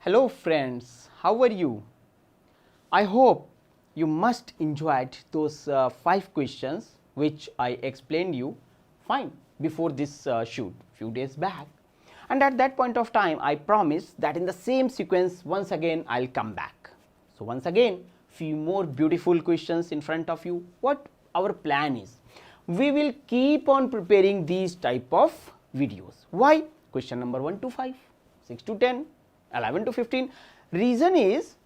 Hello friends, how are you? I hope you must enjoyed those 5 questions which I explained you fine before this shoot few days back, and at that point of time I promised that in the same sequence once again I will come back. So once again few more beautiful questions in front of you. What our plan is, we will keep on preparing these type of videos. Why? Question number 1 to 5, 6 to 10, 11 to 15. Reason is,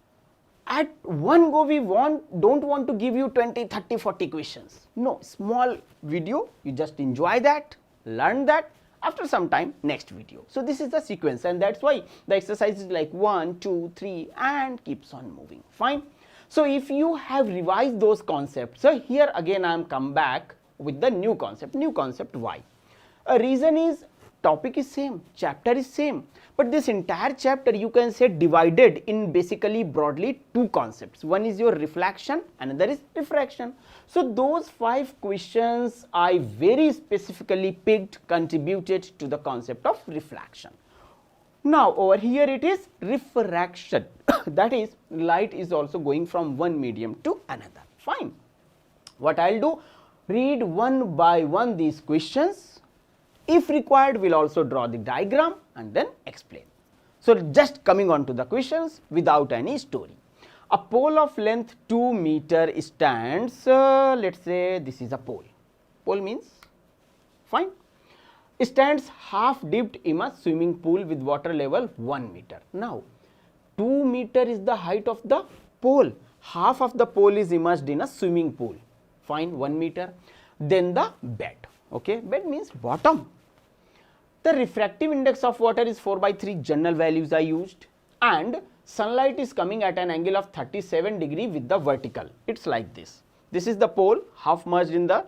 at one go we don't want to give you 20, 30, 40 questions. No, small video, you just enjoy that, learn that, after some time next video. So this is the sequence, and that's why the exercise is like 1, 2, 3 and keeps on moving. Fine. So if you have revised those concepts, so here again I am come back with the new concept. New concept why? A reason is, topic is same, chapter is same, but this entire chapter you can say divided in basically broadly 2 concepts. One is your reflection, another is diffraction. So those 5 questions I very specifically picked, contributed to the concept of reflection. Now over here it is refraction, that is light is also going from one medium to another. Fine. What I will do, read one by one these questions. If required, we will also draw the diagram and then explain. So just coming on to the questions without any story. A pole of length 2 meter stands, let us say this is a pole. Pole means, fine, stands half dipped in a swimming pool with water level 1 meter. Now 2 meter is the height of the pole, half of the pole is immersed in a swimming pool, fine, 1 meter. Then the bed, okay, bed means bottom. The refractive index of water is 4/3, general values I used, and sunlight is coming at an angle of 37 degree with the vertical. It is like this. This is the pole half merged in the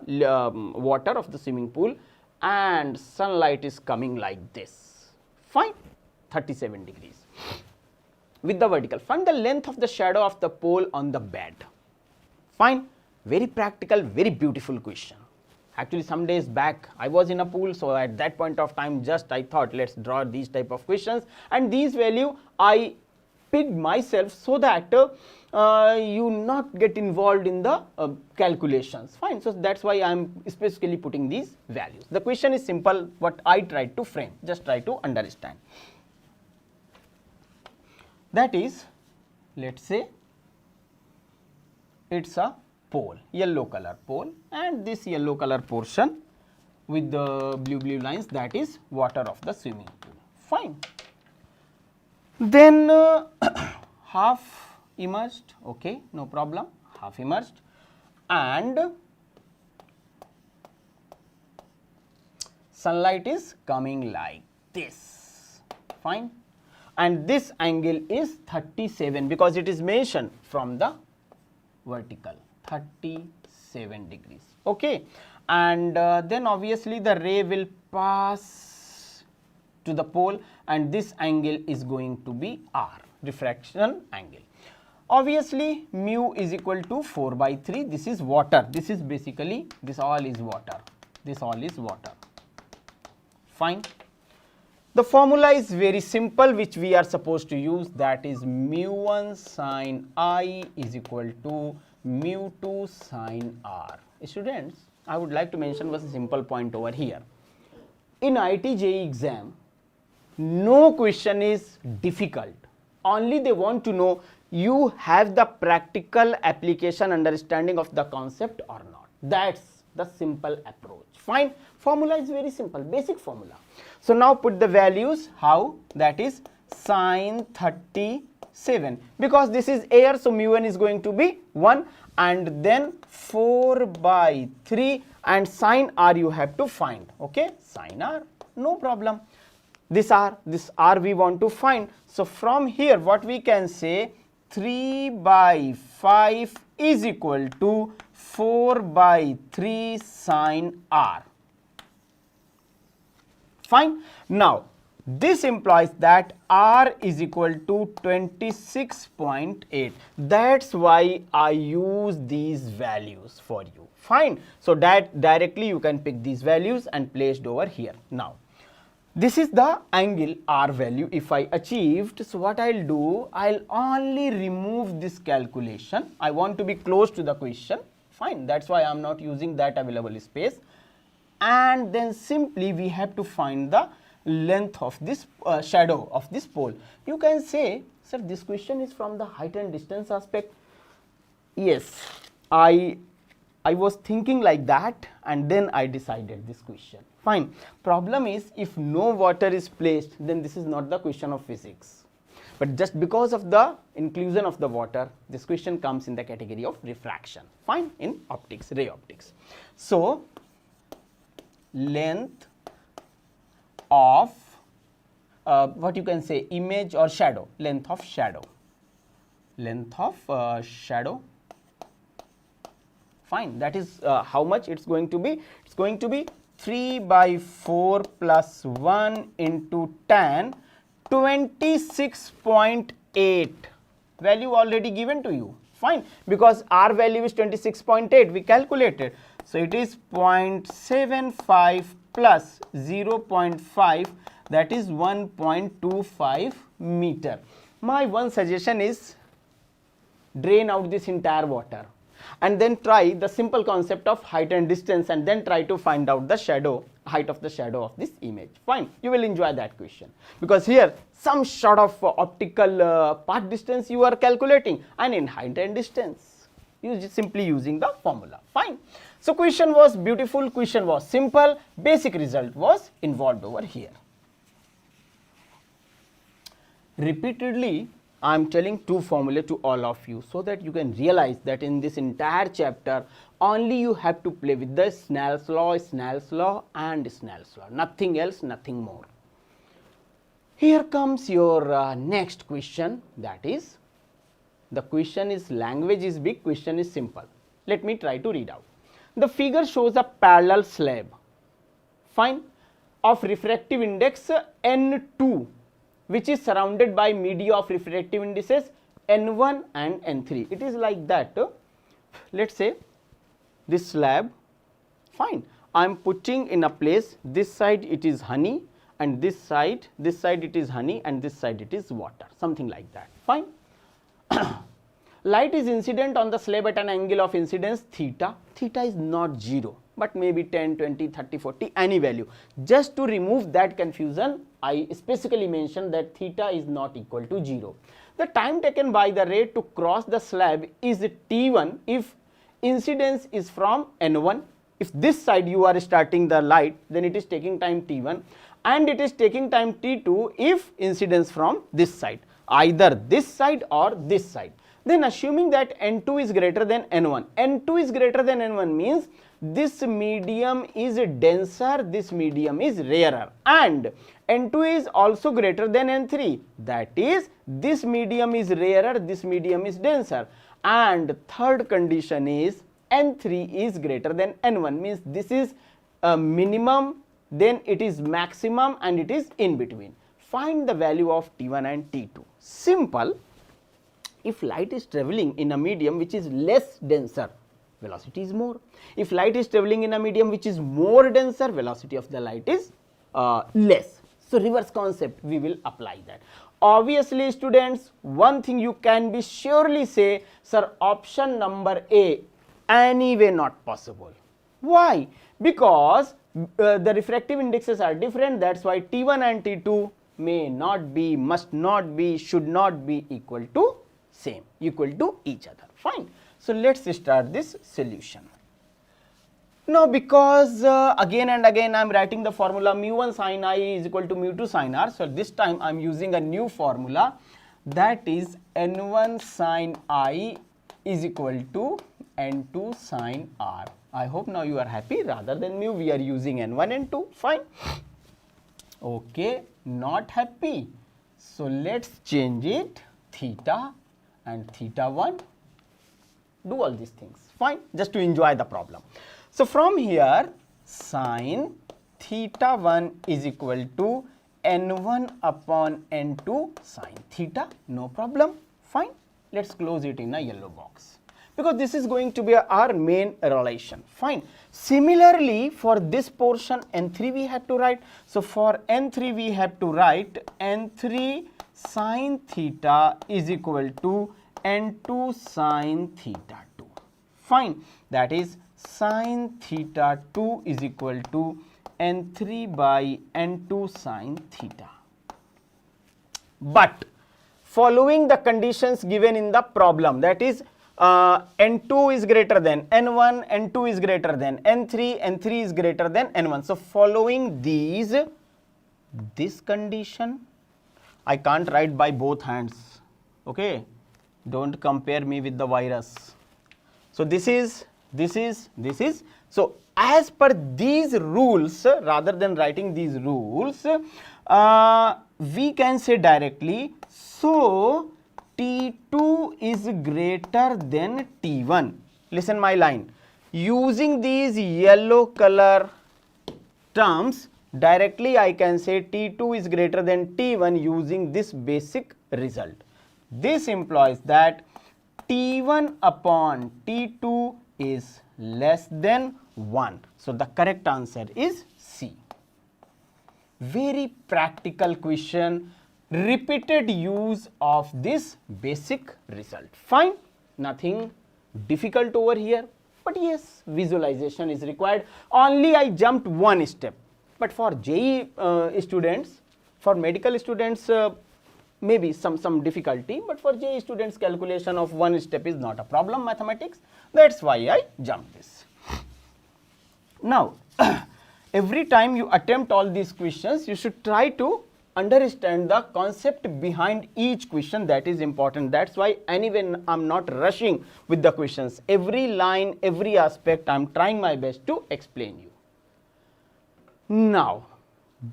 water of the swimming pool, and sunlight is coming like this, fine, 37 degrees with the vertical. Find the length of the shadow of the pole on the bed. Fine, very practical, very beautiful question. Actually some days back I was in a pool, so at that point of time just I thought let's draw these type of questions, and these value I picked myself so that you not get involved in the calculations. Fine. So that's why I am specifically putting these values. The question is simple, what I tried to frame, just try to understand. That is, let's say it's a pole, yellow color pole, and this yellow color portion with the blue lines, that is water of the swimming pool. Fine. Then half immersed, okay, no problem, half immersed, and sunlight is coming like this, fine, and this angle is 37 because it is mentioned from the vertical, 37 degrees, okay, and then obviously the ray will pass to the pole, and this angle is going to be R, refraction angle. Obviously mu is equal to 4/3, this is water, this is basically, this all is water, this all is water, fine. The formula is very simple which we are supposed to use, that is mu1 sin I is equal to mu2 sin R. Students, I would like to mention one simple point over here. In IIT JEE exam, no question is difficult, only they want to know you have the practical application understanding of the concept or not. That's the simple approach, fine. Formula is very simple, basic formula. So now put the values, how, that is sin 37, because this is air, so mu1 is going to be 1, and then 4/3, and sin R you have to find, okay, sin R, no problem. This R we want to find, so from here what we can say, 3/5 is equal to 4/3 sin R. Fine. Now this implies that R is equal to 26.8. That's why I use these values for you. Fine. So that directly you can pick these values and placed over here. Now This is the angle R value if I achieved. So what I'll do, I'll only remove this calculation. I want to be close to the question. Fine, that's why I'm not using that available space. And then simply we have to find the length of this shadow of this pole. You can say, sir, this question is from the height and distance aspect. Yes, I was thinking like that, and then I decided this question. Fine. Problem is, if no water is placed, then this is not the question of physics. But just because of the inclusion of the water, this question comes in the category of refraction. Fine, in optics, ray optics. So, length of what you can say, image or shadow, length of shadow. Fine, that is how much it's going to be. It's going to be 3 by 4 plus 1 into 10, 26.8. Value already given to you. Fine, because R value is 26.8, we calculated. So it is 0.75 plus 0.5, that is 1.25 meter. My one suggestion is drain out this entire water and then try the simple concept of height and distance, and then try to find out the shadow, height of the shadow of this image. Fine, you will enjoy that question, because here some sort of optical path distance you are calculating, and in height and distance you just simply using the formula. Fine. So question was beautiful, question was simple, basic result was involved over here. Repeatedly I am telling two formulae to all of you, so that you can realize that in this entire chapter only you have to play with the Snell's law and Snell's law, nothing else, nothing more. Here comes your next question, that is, the question is, language is big, question is simple. Let me try to read out. The figure shows a parallel slab, fine, of refractive index N2, which is surrounded by media of refractive indices N1 and N3. It is like that. Let's say this slab, fine, I am putting in a place, this side it is honey, and this side it is honey, and this side it is water, something like that. Fine. Light is incident on the slab at an angle of incidence theta. Theta is not 0, but maybe 10, 20, 30, 40, any value. Just to remove that confusion, I specifically mentioned that theta is not equal to 0. The time taken by the ray to cross the slab is T1 if incidence is from N1. If this side you are starting the light, then it is taking time T1, and it is taking time T2 if incidence from this side, either this side or this side. Then assuming that N2 is greater than N1, N2 is greater than N1 means this medium is denser, this medium is rarer, and N2 is also greater than N3, that is, this medium is rarer, this medium is denser, and third condition is N3 is greater than N1, means this is a minimum, then it is maximum, and it is in between. Find the value of T1 and T2. Simple. If light is traveling in a medium which is less denser, velocity is more. If light is traveling in a medium which is more denser, velocity of the light is less. So reverse concept, we will apply that. Obviously students, one thing you can be surely say, sir, option number A, anyway not possible. Why? Because the refractive indexes are different, that's why T1 and T2 may not be, must not be, should not be equal to same, equal to each other. Fine. So let's start this solution. Now because again and again I am writing the formula mu1 sin I is equal to mu2 sin R, so this time I am using a new formula, that is n1 sin I is equal to n2 sin R. I hope now you are happy, rather than mu we are using n1 and 2. Fine. Okay, not happy. So let's change it, theta and theta 1, do all these things. Fine, just to enjoy the problem. So from here, sin theta 1 is equal to n1 upon n2 sin theta, no problem. Fine, let's close it in a yellow box. because this is going to be our main relation. Fine. Similarly, for this portion N3 we have to write. So for N3 we have to write N3 sin theta is equal to N2 sin theta 2. Fine. That is sin theta 2 is equal to N3 by N2 sin theta. But following the conditions given in the problem, that is N2 is greater than N1, N2 is greater than N3, N3 is greater than N1. So following this condition, I can't write by both hands, okay, don't compare me with the virus. So this is, so as per these rules, rather than writing these rules, we can say directly, so T2 is greater than T1. Listen my line. Using these yellow color terms, directly I can say T2 is greater than T1 using this basic result. This implies that T1 upon T2 is less than 1. So the correct answer is C. Very practical question, repeated use of this basic result. Fine, nothing difficult over here, but yes, visualization is required. Only I jumped one step, but for JEE students, for medical students, maybe some difficulty, but for JEE students, calculation of one step is not a problem, mathematics. That's why I jumped this. Now, every time you attempt all these questions, you should try to understand the concept behind each question. That is important. That's why anyway I'm not rushing with the questions. Every line, every aspect, I'm trying my best to explain you. Now,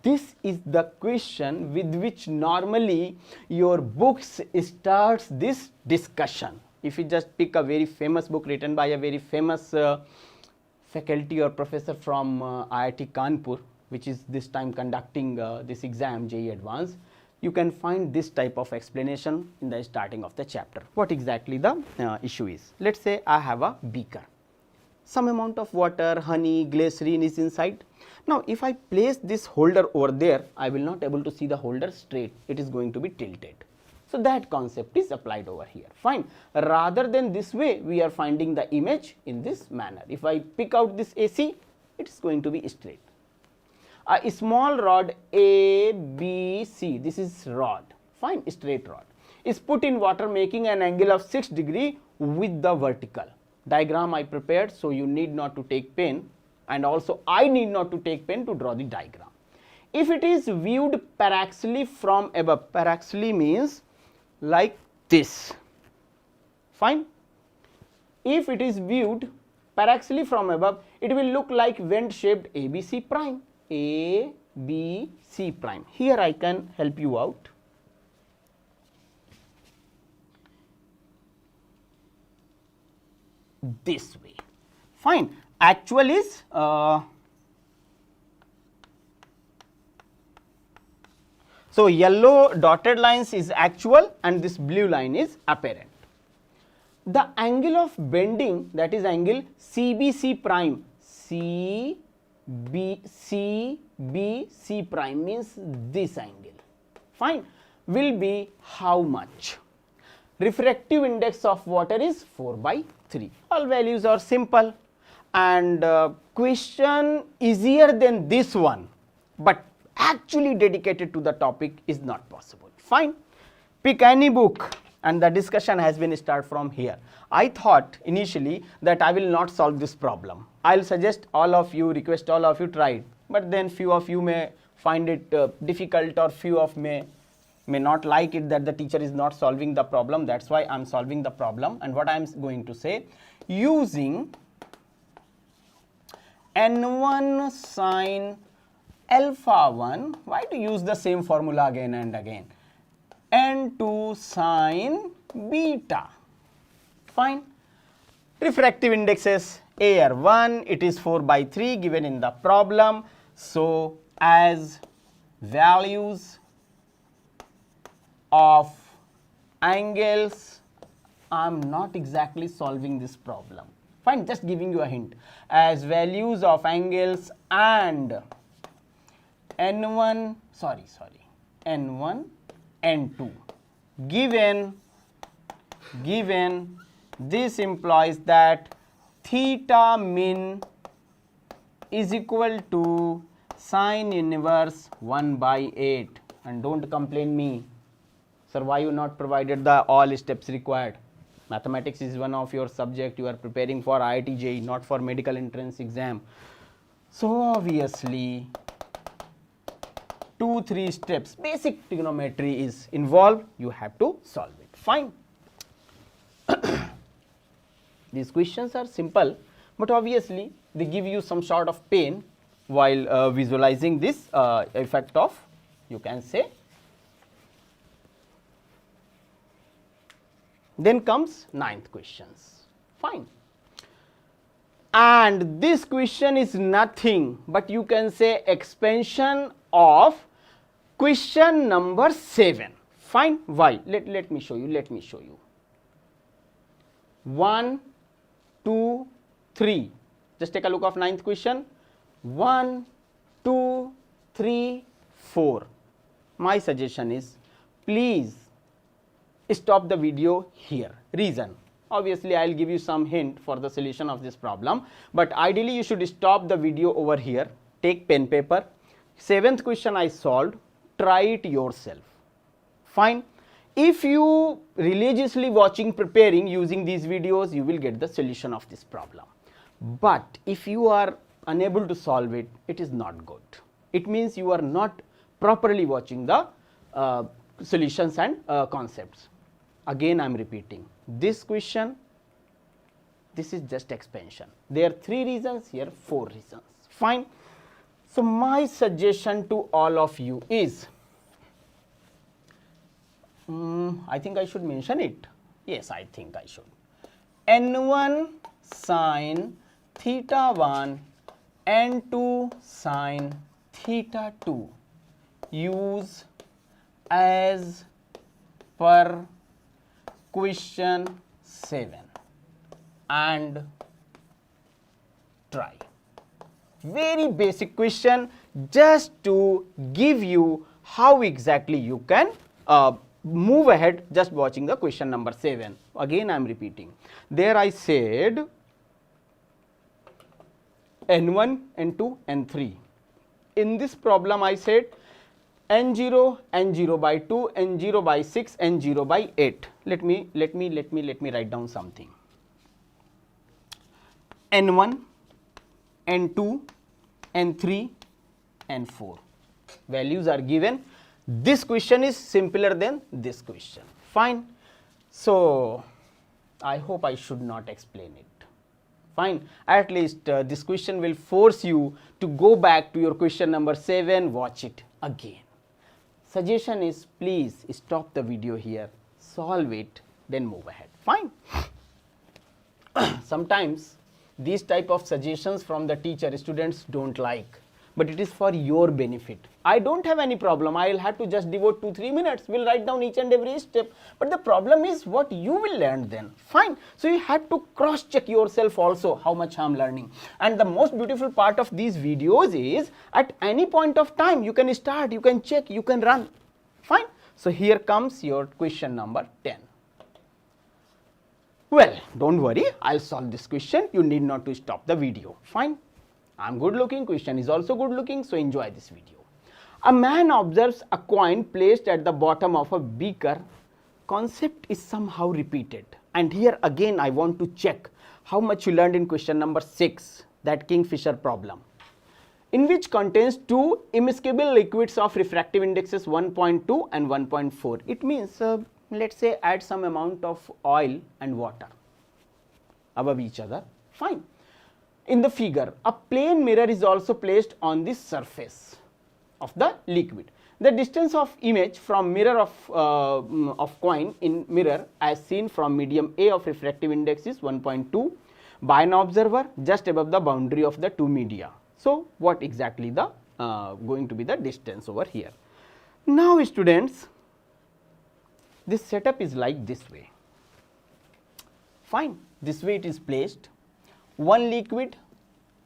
this is the question with which normally your books starts this discussion. If you just pick a very famous book written by a very famous faculty or professor from IIT Kanpur, which is this time conducting this exam, JEE Advanced, you can find this type of explanation in the starting of the chapter. What exactly the issue is? Let's say I have a beaker. Some amount of water, honey, glycerin is inside. Now, if I place this holder over there, I will not able to see the holder straight. It is going to be tilted. So that concept is applied over here. Fine. Rather than this way, we are finding the image in this manner. If I pick out this AC, it is going to be straight. A small rod A, B, C, this is rod, fine, straight rod, is put in water making an angle of 6 degrees with the vertical. Diagram I prepared, so you need not to take pen, and also I need not to take pen to draw the diagram. If it is viewed paraxially from above, paraxially means like this, fine. If it is viewed paraxially from above, it will look like vent shaped ABC prime. A, B, C prime. Here I can help you out. This way. Fine. Actual is so yellow dotted lines is actual and this blue line is apparent. The angle of bending, that is angle CBC prime, C B C prime means this angle, fine, will be how much? Refractive index of water is 4/3. All values are simple, and question easier than this one, but actually dedicated to the topic is not possible. Fine, pick any book and the discussion has been started from here. I thought initially that I will not solve this problem. I'll suggest all of you, request all of you try it, but then few of you may find it difficult, or few of may not like it that the teacher is not solving the problem. That's why I'm solving the problem. And what I'm going to say, using N1 sin alpha 1, why to use the same formula again and again, N2 sin beta, fine. Refractive indexes A are 1, it is 4/3 given in the problem. So as values of angles I am not exactly solving this problem. Fine, just giving you a hint. As values of angles and n1, n1, n2 given, this implies that theta min is equal to sine inverse 1 by 8. And don't complain me, sir, why you not provided the all steps required? Mathematics is one of your subject, you are preparing for IIT JEE, not for medical entrance exam. So obviously 2-3 steps basic trigonometry is involved, you have to solve it. Fine. These questions are simple, but obviously they give you some sort of pain while visualizing this effect of, you can say. Then comes 9th questions. Fine. And this question is nothing but, you can say, expansion of question number 7. Fine. Why? Let me show you. 1, 2, 3. Just take a look of 9th question. 1, 2, 3, 4. My suggestion is, please stop the video here. Reason, obviously I will give you some hint for the solution of this problem, but ideally you should stop the video over here, take pen paper. 7th question I solved, try it yourself. Fine. If you religiously watching, preparing, using these videos, you will get the solution of this problem. But if you are unable to solve it, it is not good. It means you are not properly watching the solutions and concepts. Again I am repeating, this question, this is just expansion. There are 3 reasons, here 4 reasons. Fine. So my suggestion to all of you is, I think I should mention it. Yes, I think I should. n1 sine theta 1, n2 sine theta 2. Use as per question 7 and try. Very basic question, just to give you how exactly you can move ahead just watching the question number 7. Again I am repeating. There I said n1, n2, n3. In this problem I said n0, n0 by 2, n0 by 6, n0 by 8. Let me write down something. n1, n2, n3, n4. Values are given. This question is simpler than this question. Fine. So I hope I should not explain it. Fine. At least this question will force you to go back to your question number 7, watch it again. Suggestion is, please stop the video here, solve it, then move ahead. Fine. Sometimes these type of suggestions from the teacher students don't like, but it is for your benefit. I don't have any problem, I will have to just devote 2-3 minutes, will write down each and every step, but the problem is what you will learn then. Fine. So you have to cross check yourself also how much I am learning. And the most beautiful part of these videos is, at any point of time you can start, you can check, you can run. Fine. So here comes your question number 10. Well, don't worry, I will solve this question, you need not to stop the video. Fine. I am good looking, question is also good looking, so enjoy this video. A man observes a coin placed at the bottom of a beaker. Concept is somehow repeated. And here again I want to check how much you learned in question number 6, that Kingfisher problem, in which contains 2 immiscible liquids of refractive indexes 1.2 and 1.4. It means, let us say, add some amount of oil and water above each other. Fine. In the figure, a plane mirror is also placed on the surface of the liquid. The distance of image from mirror of coin in mirror as seen from medium A of refractive index is 1.2 by an observer just above the boundary of the 2 media. So what exactly the going to be the distance over here? Now students, this setup is like this way. Fine, this way it is placed, one liquid,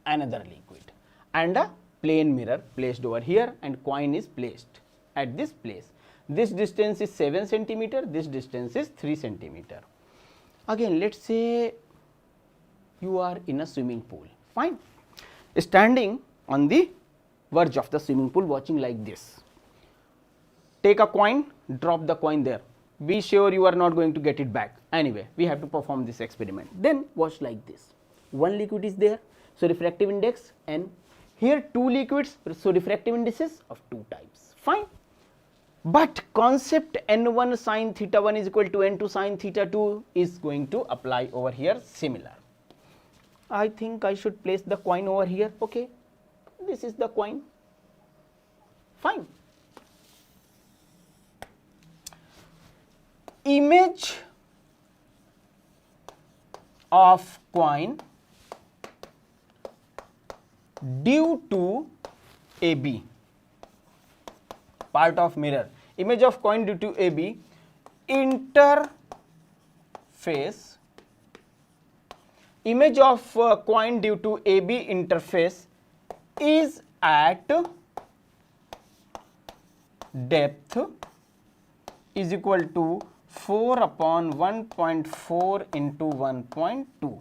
another liquid, and a plane mirror placed over here, and coin is placed at this place. This distance is 7 centimeter, this distance is 3 centimeter. Again, let us say you are in a swimming pool, fine, standing on the verge of the swimming pool watching like this. Take a coin, drop the coin there, be sure you are not going to get it back. Anyway, we have to perform this experiment. Then watch like this, one liquid is there, so refractive index n, here two liquids, so refractive indices of two types, fine. But concept n1 sin theta 1 is equal to n2 sin theta 2 is going to apply over here similar. I think I should place the coin over here, okay, this is the coin, fine. Image of coin due to AB, part of mirror, image of coin due to AB, interface, image of coin due to AB interface is at depth is equal to 4 upon 1.4 into 1.2.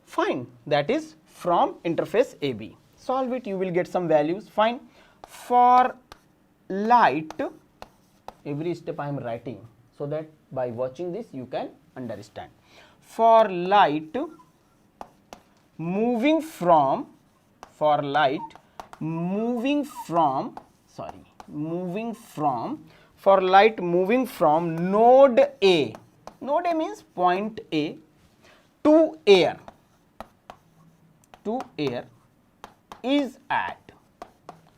Fine, that is from interface AB. Solve it, you will get some values, fine. For light, every step I am writing so that by watching this you can understand. For light moving from, for light moving from node A means point A to air is at,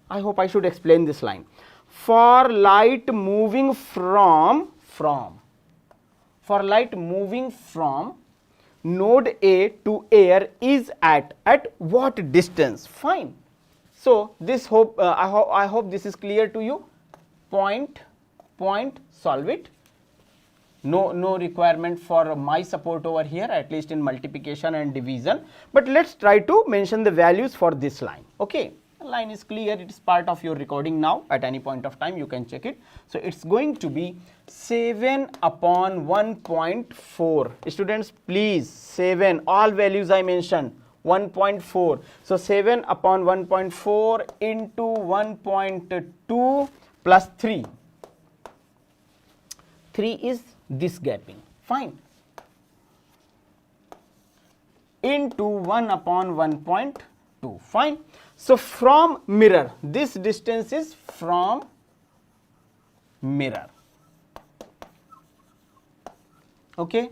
I hope I should explain this line, for light moving from node A to air is at what distance, fine. So this I hope this is clear to you. Point, solve it. No requirement for my support over here, at least in multiplication and division, but let us try to mention the values for this line, okay. The line is clear, it is part of your recording now, at any point of time you can check it. So it is going to be 7 upon 1.4, students please, 7, all values I mentioned, 1.4, so 7 upon 1.4 into 1.2 plus 3 is this gapping, fine, into 1 upon 1.2, fine. So from mirror, this distance is from mirror, okay.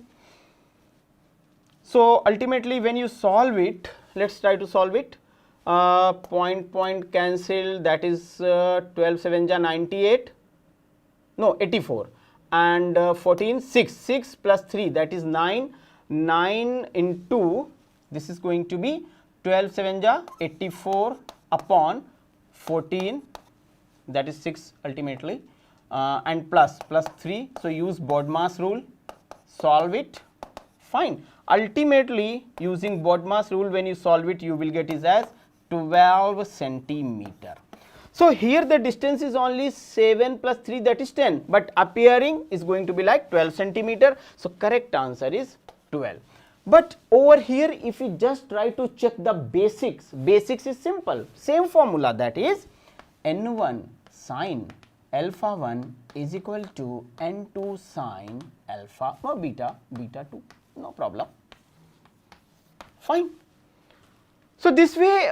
So ultimately when you solve it, let us try to solve it, point cancel, that is 12 7 ja 98, no 84, and 14 6 plus 3 that is 9 into, this is going to be 12 7 ja 84 upon 14, that is 6 ultimately, and plus 3, so use BODMAS rule, solve it, fine. Ultimately using BODMAS rule, when you solve it you will get is as 12 centimeter. So here the distance is only 7 plus 3, that is 10, but appearing is going to be like 12 centimeter, so correct answer is 12. But over here if you just try to check the basics is simple, same formula, that is n1 sin alpha 1 is equal to n2 sin alpha or beta 2, no problem, fine. So this way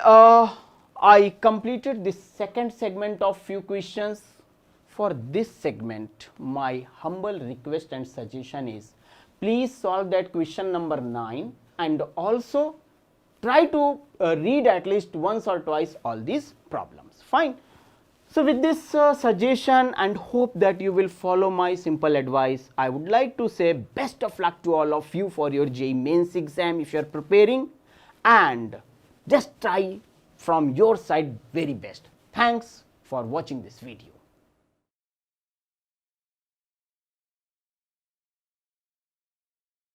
I completed this second segment of few questions. For this segment, my humble request and suggestion is, please solve that question number 9 and also try to read at least once or twice all these problems, fine. So with this suggestion and hope that you will follow my simple advice, I would like to say best of luck to all of you for your JEE mains exam if you are preparing, and just try from your side very best. Thanks for watching this video.